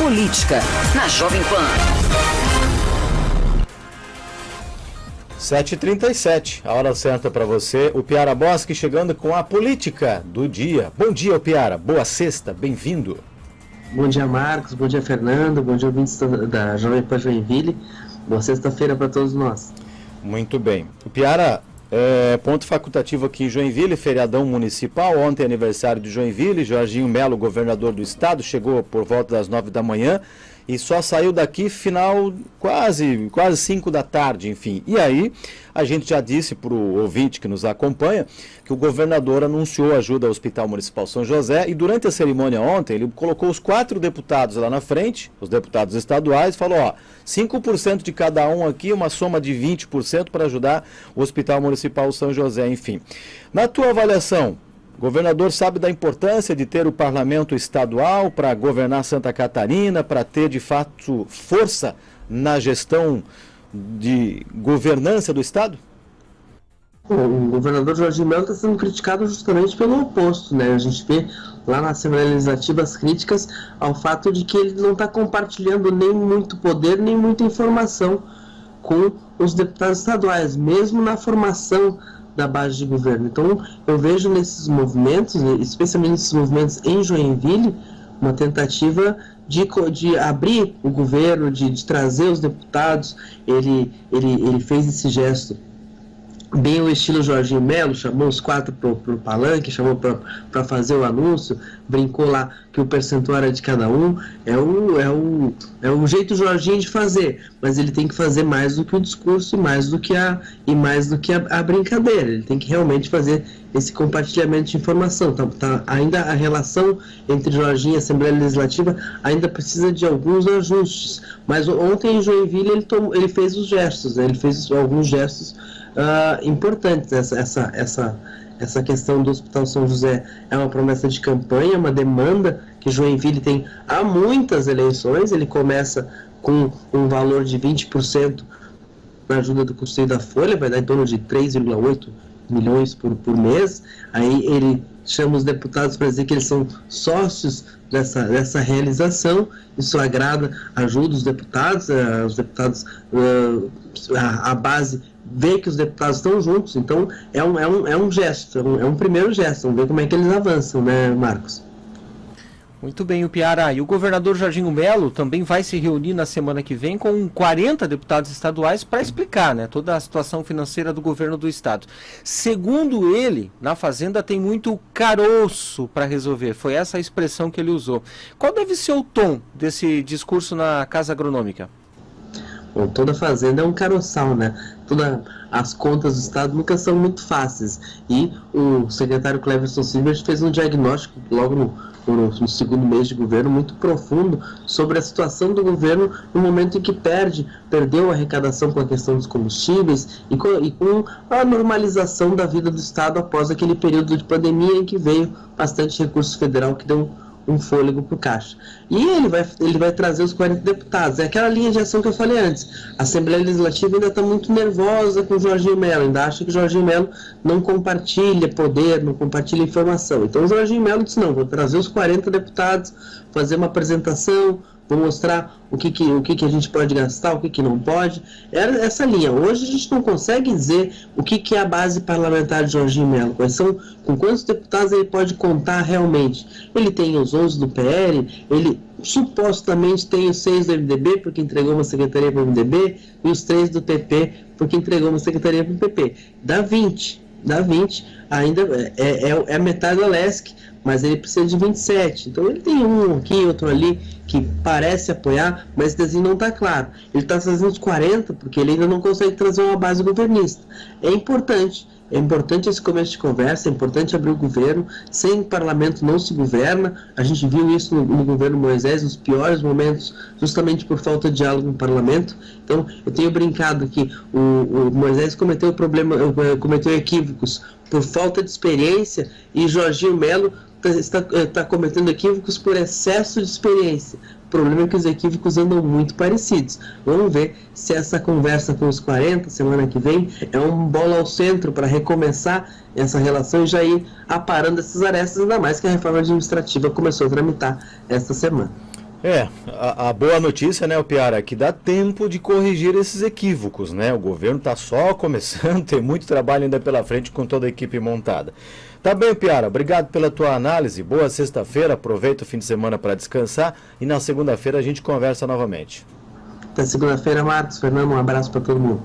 Política, na Jovem Pan. 7h37, a hora certa para você. O Piara Bosque chegando com a política do dia. Bom dia, Piara. Boa sexta, bem-vindo. Bom dia, Marcos. Bom dia, Fernando. Bom dia, ouvintes da Jovem Pan Joinville. Boa sexta-feira para todos nós. Muito bem. O Piara, ponto facultativo aqui em Joinville, feriadão municipal. Ontem aniversário de Joinville. Jorginho Melo, governador do estado, chegou por volta das 9 da manhã. E só saiu daqui final quase 5 da tarde, enfim. E aí, a gente já disse para o ouvinte que nos acompanha que o governador anunciou ajuda ao Hospital Municipal São José e durante a cerimônia ontem ele colocou os 4 deputados lá na frente, os deputados estaduais, falou, 5% de cada um aqui, uma soma de 20% para ajudar o Hospital Municipal São José, enfim. Na tua avaliação, o governador sabe da importância de ter o parlamento estadual para governar Santa Catarina, para ter de fato força na gestão de governança do estado? O governador Jorginho Melo está sendo criticado justamente pelo oposto, né? A gente vê lá na Assembleia Legislativa as críticas ao fato de que ele não está compartilhando nem muito poder, nem muita informação com os deputados estaduais, mesmo na formação da base de governo. Então, eu vejo nesses movimentos, especialmente nesses movimentos em Joinville, uma tentativa de abrir o governo, de trazer os deputados. Ele fez esse gesto bem o estilo Jorginho Melo, chamou os 4 para o palanque, chamou para fazer o anúncio, brincou lá que o percentual era de cada um. É o jeito Jorginho de fazer, mas ele tem que fazer mais do que o discurso e mais do que a brincadeira. Ele tem que realmente fazer esse compartilhamento de informação. Ainda a relação entre Jorginho e a Assembleia Legislativa ainda precisa de alguns ajustes, mas ontem em Joinville ele fez os gestos, né? Ele fez alguns gestos importantes. Essa questão do Hospital São José é uma promessa de campanha, uma demanda que Joinville tem há muitas eleições. Ele começa com um valor de 20% na ajuda do custeio da Folha, vai dar em torno de 3,8 milhões por mês. Aí ele chama os deputados para dizer que eles são sócios dessa realização. Isso agrada, ajuda os deputados, a base vê que os deputados estão juntos. Então é um gesto, é um primeiro gesto. Vamos ver como é que eles avançam, né, Marcos? Muito bem, o Piara. E o governador Jorginho Melo também vai se reunir na semana que vem com 40 deputados estaduais para explicar, né, toda a situação financeira do governo do estado. Segundo ele, na Fazenda tem muito caroço para resolver. Foi essa a expressão que ele usou. Qual deve ser o tom desse discurso na Casa Agronômica? Bom, toda fazenda é um caroçal, né? As contas do estado nunca são muito fáceis. E o secretário Cleverson Silvers fez um diagnóstico logo no segundo mês de governo muito profundo sobre a situação do governo no momento em que perdeu a arrecadação com a questão dos combustíveis e com a normalização da vida do estado após aquele período de pandemia em que veio bastante recurso federal que deu um fôlego para o caixa. E ele vai trazer os 40 deputados. É aquela linha de ação que eu falei antes. A Assembleia Legislativa ainda está muito nervosa com o Jorginho Melo, ainda acha que o Jorginho Melo não compartilha poder, não compartilha informação. Então o Jorginho Melo disse, não, vou trazer os 40 deputados, fazer uma apresentação, vou mostrar o que a gente pode gastar, o que não pode. Era essa linha. Hoje a gente não consegue dizer o que é a base parlamentar de Jorginho Melo, com quantos deputados ele pode contar realmente. Ele tem os 11 do PL, ele supostamente tem os 6 do MDB, porque entregou uma secretaria para o MDB, e os 3 do PP, porque entregou uma secretaria para o PP. Dá 20, ainda é a metade da LESC, mas ele precisa de 27. Então ele tem um aqui, outro ali, que parece apoiar, mas esse desenho não está claro. Ele está fazendo os 40 porque ele ainda não consegue trazer uma base governista. É importante esse começo de conversa, é importante abrir o governo. Sem parlamento não se governa. A gente viu isso no governo Moisés, nos piores momentos, justamente por falta de diálogo no parlamento. Então, eu tenho brincado que o Moisés cometeu equívocos por falta de experiência e Jorginho Melo está cometendo equívocos por excesso de experiência. O problema é que os equívocos andam muito parecidos. Vamos ver se essa conversa com os 40, semana que vem, é um bola ao centro para recomeçar essa relação e já ir aparando essas arestas, ainda mais que a reforma administrativa começou a tramitar esta semana. A boa notícia, né, Piara, é que dá tempo de corrigir esses equívocos, né? O governo está só começando, tem muito trabalho ainda pela frente com toda a equipe montada. Tá bem, Piara, obrigado pela tua análise, boa sexta-feira, aproveita o fim de semana para descansar e na segunda-feira a gente conversa novamente. Até segunda-feira, Marcos, Fernando, um abraço para todo mundo.